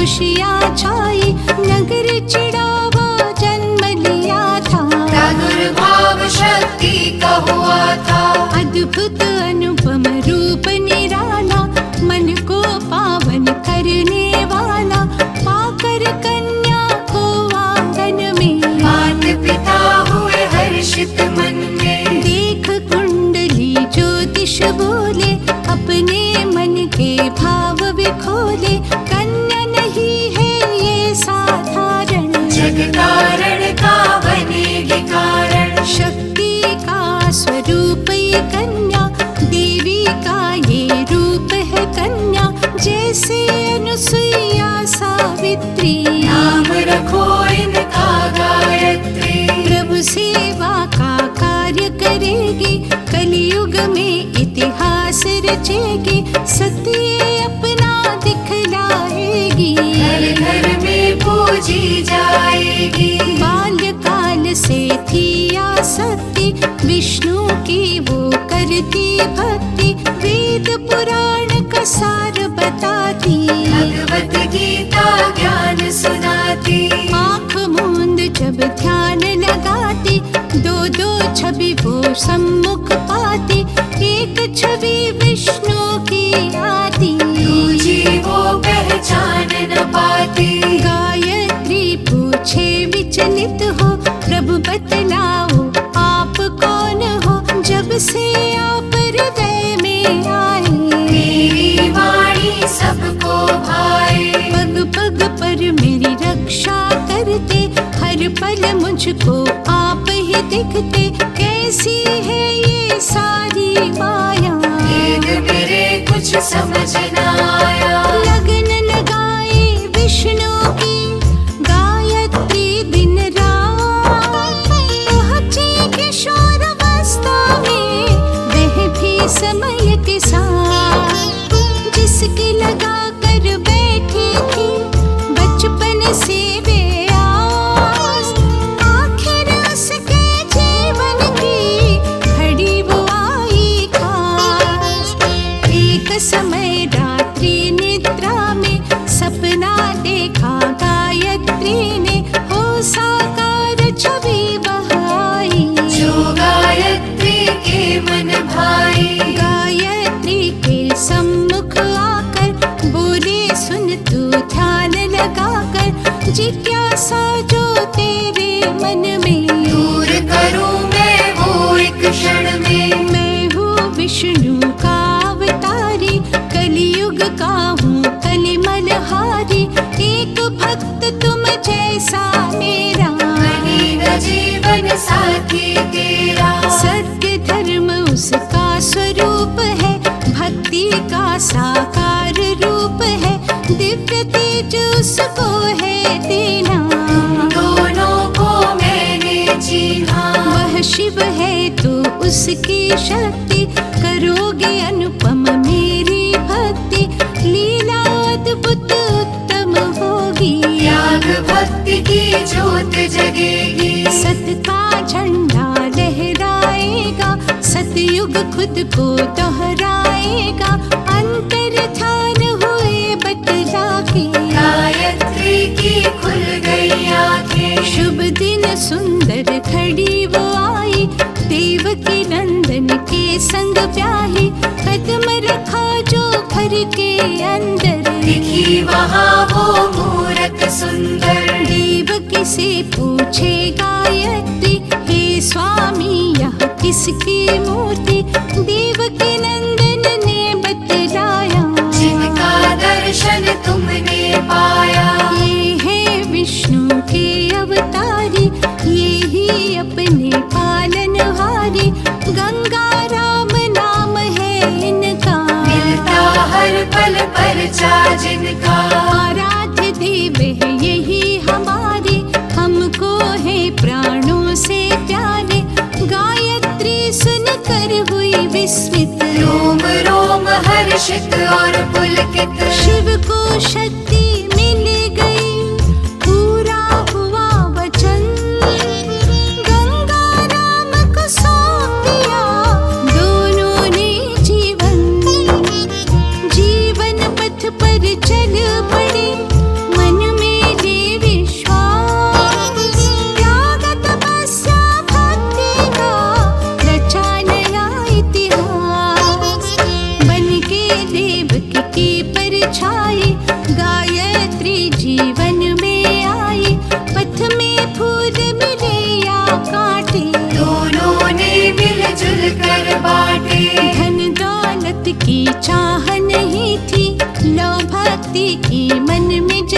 खुशियाँ छाई, नगर चिड़ावा जन्म लिया था। प्रादुर्भाव शक्ति का हुआ था। अद्भुत अनुपम रूप निराला, मन को पावन करने वाला, पाकर कन्या को आंगन में। मात पिता हुए हर्षित मन में। देख कुंडली ज्योतिष बोले, अपने मन के भाव विखोले। कन्या नहीं है ये साधारण, जग कारण का बनेगी कारण। शक्ति का स्वरूप ये कन्या, देवी का ये रूप है कन्या। जैसे अनुसुईया सावित्री, नाम रखो इनका गायत्री। प्रभु सेवा का कार्य करेगी, कलियुग में इतिहास रचेगी। सत्य अपना दिखलाएगी, घर घर में पूजी जाएगी। बाल्यकाल से थी आसक्ति, विष्णु की वो करती भक्ति। वेद पुराण का सार बताती, भगवत गीता ज्ञान सुनाती। आँख मूंद जब ध्यान लगाती, दो दो छवि वो सम्मुख पाती। एक छवि विष्णु की आती, दूजी वो पहचान न पाती। गायत्री पूछे विचलित हो, प्रभु बतलाओ आप कौन हो। जब से आप हृदय में आए, मेरी वाणी सबको भाए। पग पग पर मेरी रक्षा करते, हर पल मुझको आप ही दिखते। कैसी है ये सारी माया, वेद मेरे कुछ समझ न आया। लगन लगाए विष्णु की गायत्री दिन रात। पहुँचे किशोर अवस्था में, वह भी समय के साथ। जिसकी लगा कर बैठी थी बचपन से वे आस, आखिर उसके जीवन की घड़ी वो आई खास। एक समय रात्रि निद्रा में, सपना देखा गायत्री ने। हो साकार छवि बहाई, जो गायत्री के मन भाई। गायत्री के सम्मुख आकर बोले, सुन तू ध्यान लगाकर। जिज्ञासा जो तेरे मन में, दूर करूं मैं वो एक क्षण में। मैं हूँ विष्णु का अवतारी, कलियुग का हूँ कलिमलहारी। एक भक्त तुम जैसा मेरा, बनेगा जीवन साथी तेरा। सत्य धर्म उसका स्वरूप है, भक्ति का साकार रूप है। दिव्य तेज उसको है देना, दोनों को मैंने जीना। वह शिव है तो उसकी शक्ति, करोगे अनुपम मेरी भक्ति। लीला अद्भुत उत्तम होगी, त्याग भक्ति की जोत जगेगी। सत का झंडा लहराएगा, सतयुग खुद को दोहराएगा। अंतर ध्यान हुए बतला के, गायत्री की खुल गई आंखें। शुभ दिन सुंदर घड़ी वो आई, देवकी नंदन के संग ब्याही। कदम रखा जो घर के अंदर, दिखी वहाँ वो मूरत सुंदर। देवकी से पूछे गायत्री, हे स्वामी यह किसकी मूर्ति। देवकी नंदन ने बतलाया, जिनका दर्शन तुमने पाया। ये है विष्णु के अवतारी, ये ही अपने पालनहारी। गंगा राम नाम है इनका, मिलता हर पल परिचा जिनका। आराध्य देव है यही हमारे, हमको है प्राणों से प्यारे। गायत्री सुनकर हुई विस्मित, रोम रोम हर्षित और पुलकित। शिव को शक्ति मिल गई, पूरा हुआ वचन। गंगा राम को सौंप दिया दोनों ने जीवन। जीवन पथ पर चल पड़े,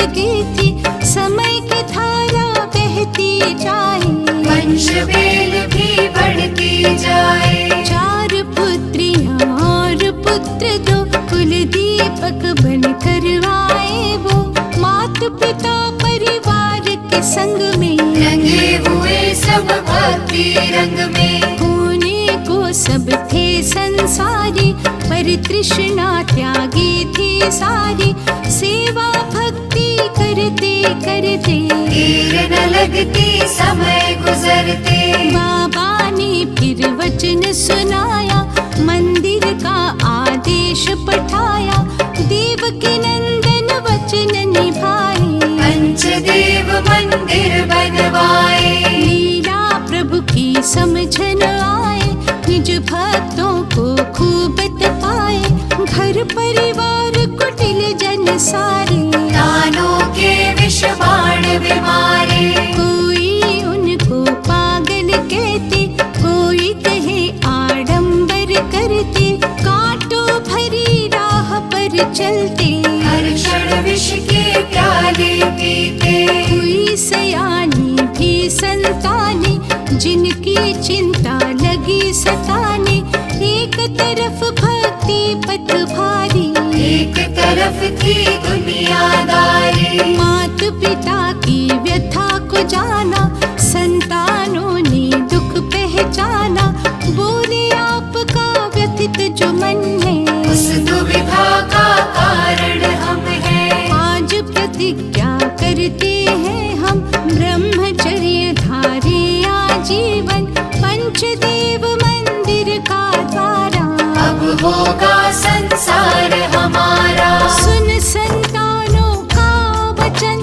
लगी थी, समय की धारा बहती जाए, वंश बेल भी बढ़ती जाए। 4 पुत्रियां और पुत्र 2, कुल दीपक बन कर आए वो। माता पिता परिवार के संग में, रंगे हुए सब भक्ति रंग में। होने को सब थे संसारी, पर तृष्णा त्यागी थी सारी। सेवा भक्ति करते करते, देर न लगती समय गुजरते। बाबा ने फिर वचन सुनाया, मंदिर का आदेश पठाया। देवकी नंदन वचन निभाए, पंचदेव मंदिर बनवाए। लीला प्रभु की समझन आए, निज भक्तों को खूब तपाए। घर परिवार कुटिल जन सारे, दानों के विष बाण बीमारे। कोई उनको पागल कहते, कोई कहे आडंबर करते। कांटों भरी राह पर चलते, हर क्षण विष के प्याले पीते। हुई सयानी भी संताने, जिनकी चिंता लगी सताने। एक तरफ भक्ति पथ भारी, एक तरफ थी दुनियादारी। मात पिता की व्यथा को जाना, संतानों ने दुख पहचाना। बोले आपका व्यथित जो मन है, उस दुविधा का कारण हम हैं। आज प्रतिज्ञा करते हैं हम, ब्रह्मचर्य धारे आजीवन। पंचदेव मंदिर का द्वारा, अब होगा संसार हमारा। सुन संतानों का वचन,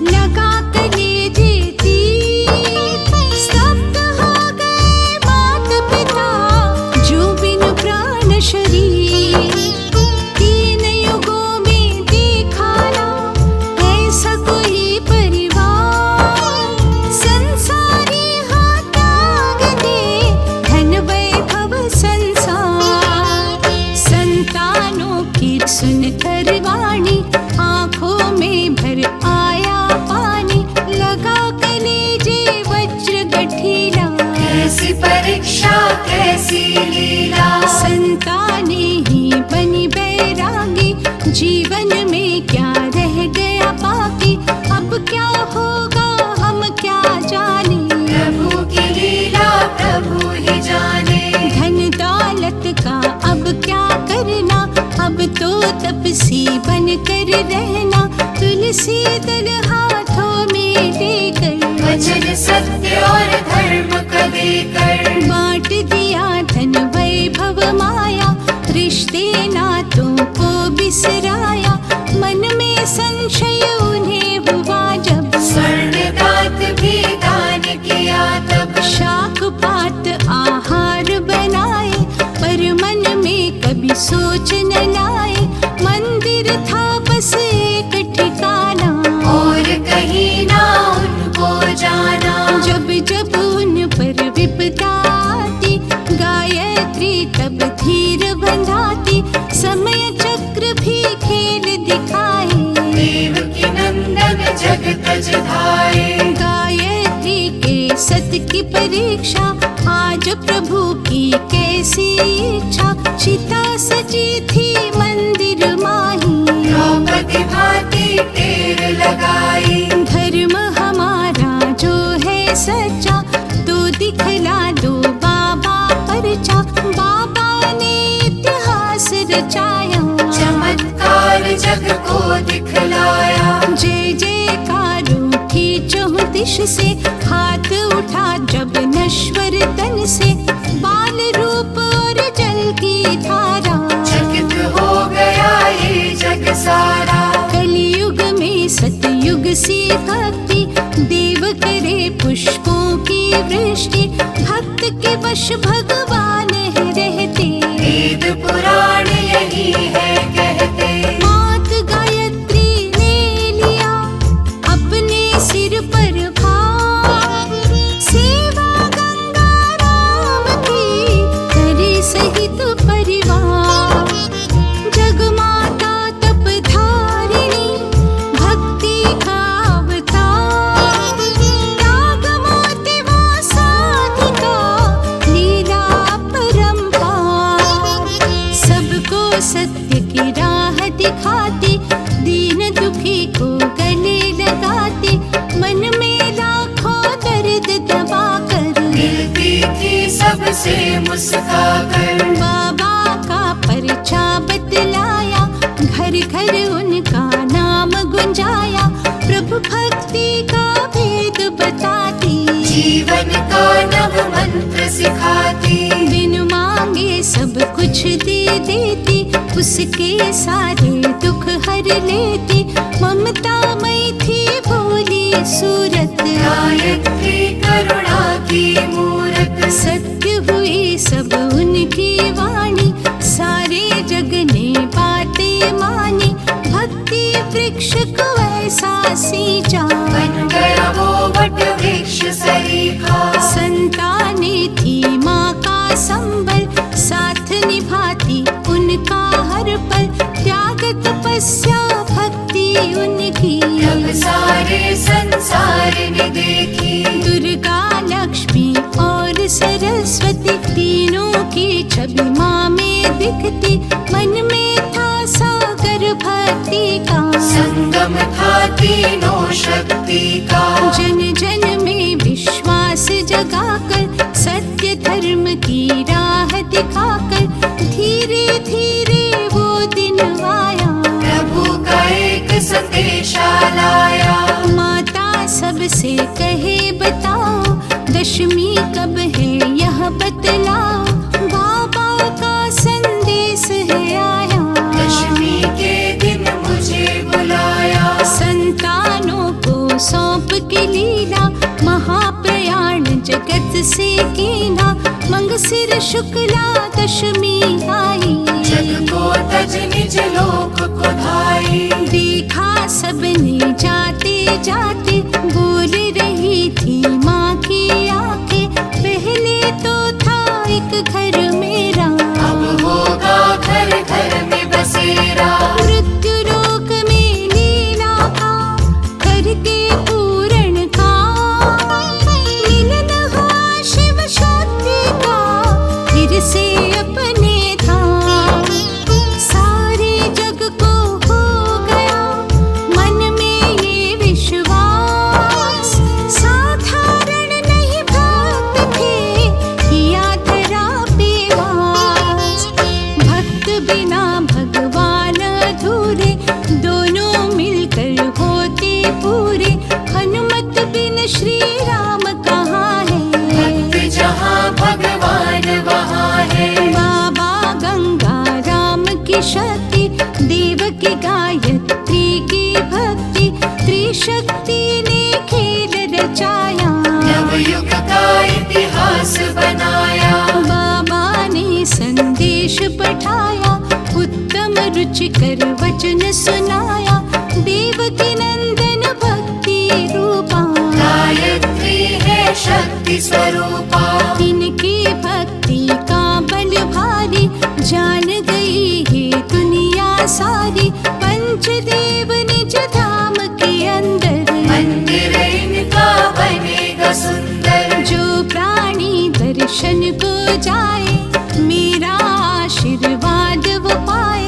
लगा कलेजे तीर। स्तब्ध हो गए मात पिता, जो बिन प्राण शरीर। 3 युगों में देखा ना ऐसा कोई परिवार। संसारी हाथ त्याग दे, धन वैभव संसार। संतानों की सुन कर वाणी, आंखों में भर आया पानी। लगा कलेजे वज्र गठीला, कैसी परीक्षा कैसी लीला। संताने ही बनी बैरागी। जीवन में क्या रह गया बाकी, अब क्या होगा हम क्या जाने। प्रभु की लीला प्रभु ही जाने। धन दौलत का अब क्या करना, अब तो तपसी बन कर रहना। तुलसी दल हाथों में लेकर, वचन सत्य और धर्म का देकर। बांट दिया धन वैभव माया, रिश्ते नातों को बिसराया। मन में संशय उन्हें हुआ जब, स्वर्ण दात भी दान किया तब। शाक पात आहार बनाए, पर मन में कभी सोच न लाए। मंदिर था बस एक ठिकाना, और कहीं ना उनको जाना। जब जब उन पर विपदा आती, गायत्री तब धीर बंधाती। समय चक्र भी खेल दिखाए, देवकी नंदन जग तज धाये। गायत्री के सत की परीक्षा, आज प्रभु की कैसी इच्छा। चिता सजी थी मंदिर माही, द्रौपदी भांति टेर लगाई। धर्म हमारा जो है सच्चा, तो दिखला दो बाबा परचा। बाबा ने इतिहास रचाया, चमत्कार जग को दिखलाया। जय जयकार उठी चहुँ दिश से, हाथ उठा जब नश्वर तन से। बाल रूप और जल की धारा, चकित हो गया ये जग सारा। कलयुग में सतयुग सी भक्ति, देव करे पुष्पों की वृष्टि। भक्त के वश भगवान है रहते, वेद पुराण यही है कहते। मात गायत्री ने लिया अपने सिर पर भार। सेवा गंगा राम की करे सहित परिवार। जगमाता तप धारिणी, भक्ति हंसे मुस्काकर। बाबा का परिचा बतलाया, घर घर उनका नाम गुंजाया। प्रभु भक्ति का भेद बताती, जीवन का नव मंत्र सिखाती। बिन मांगे सब कुछ दे देती, उसके सारे दुख हर लेती। ममता मई थी भोली सूरत, गायत्री करुणा की मूरत। सत्य हुई सब उनकी वाणी, सारे जग ने बातें मानी। भक्ति वृक्ष को ऐसा सींचा, बन गया वो वट वृक्ष सरीखा। संतानें थी माँ का संबल, साथ निभाती उनका हर पल। त्याग तपस्या भक्ति उनकी, अब सारे संसार ने देखी। दुर्गा लक्ष्मी और सरस्वती, तीनों की छवि माँ में दिखती। मन में था सागर भक्ति का, संगम था तीनों शक्ति का। जन जन में विश्वास जगाकर, सत्य धर्म की राह दिखाकर। धीरे धीरे वो दिन आया, प्रभु का एक संदेशा लाया। माता सबसे कहे बताओ, दशमी कब है यह बतलाओ। बाबा का संदेश है आया, दशमी के दिन मुझे बुलाया। संतानों को सौंप के लीला, महाप्रयाण जगत से कीना। मंगसिर शुक्ला दशमी आई, जग को तज निज लोक को धाई। देखा सबने जाते जाते, बोल रही थी माँ की आंखें। पहले तो था एक घर मेरा, अब होगा घर घर में बसेरा। मृत्यु लोक में लीला का, करके पूर्ण का। मिलन हुआ शिव शक्ति का, फिर से अपने धाम। सारे जग को हो गया मन में ये विश्वास। साधारण नहीं भक्त थे, किया धरा पे वास। भक्त बिना भगवान अधूरे, दोनों मिलकर होते पूरे। हनुमत बिन श्री राम कहाँ है, भक्त जहाँ भगवान वहाँ है। बाबा गंगा राम की शक्ति, देव की गायत्री की भक्ति। त्रिशक्ति ने खेल रचाया, नवयुग का इतिहास बनाया। बाबा ने संदेश पठाया, उत्तम रुचिकर वचन सुनाया। देवकी नंदन भक्ति रूपा, गायत्री है शक्ति स्वरूपा। इनकी भक्ति का बल भारी, जान गई है दुनिया सारी। पंचदेव निज धाम के अंदर, मंदिर इनका बनेगा सुंदर। जो प्राणी दर्शन को जाए, मेरा आशीर्वाद वो पाए।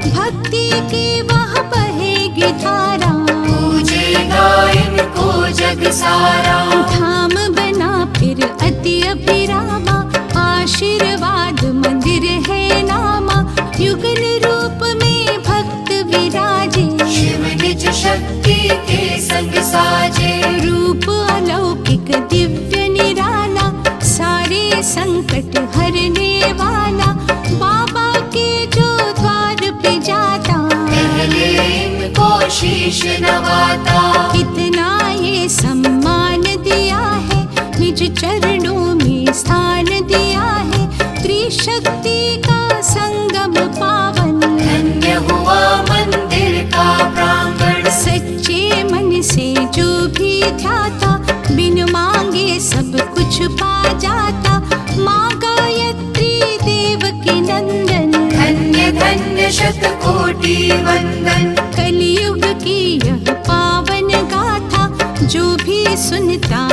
भक्ति की वह बहेगी धारा, पूजेगा इनको जग सारा। धाम बना फिर अति अभिरामा, आशीर्वाद मंदिर है नामा। युगल रूप में भक्त विराजे, शिव निज शक्ति के संग साजे। रूप अलौकिक दिव्य निराला, सारे संकट हरने वाला। बाबा के जो द्वार पे जाता, पहले इनको शीश नवाता। कितना ये सम्मान दिया है, निज चरणों में स्थान दिया है। त्रिशक्ति का संगम पावन, धन्य हुआ मंदिर का प्रांगण। सच्चे मन से जो भी ध्याता, बिन मांगे सब कुछ पा जाता। माँ गायत्री देव के नंदन, धन्य धन्य शतकोटि वंदन। कलियुग की यह पावन गाथा, जो भी सुनता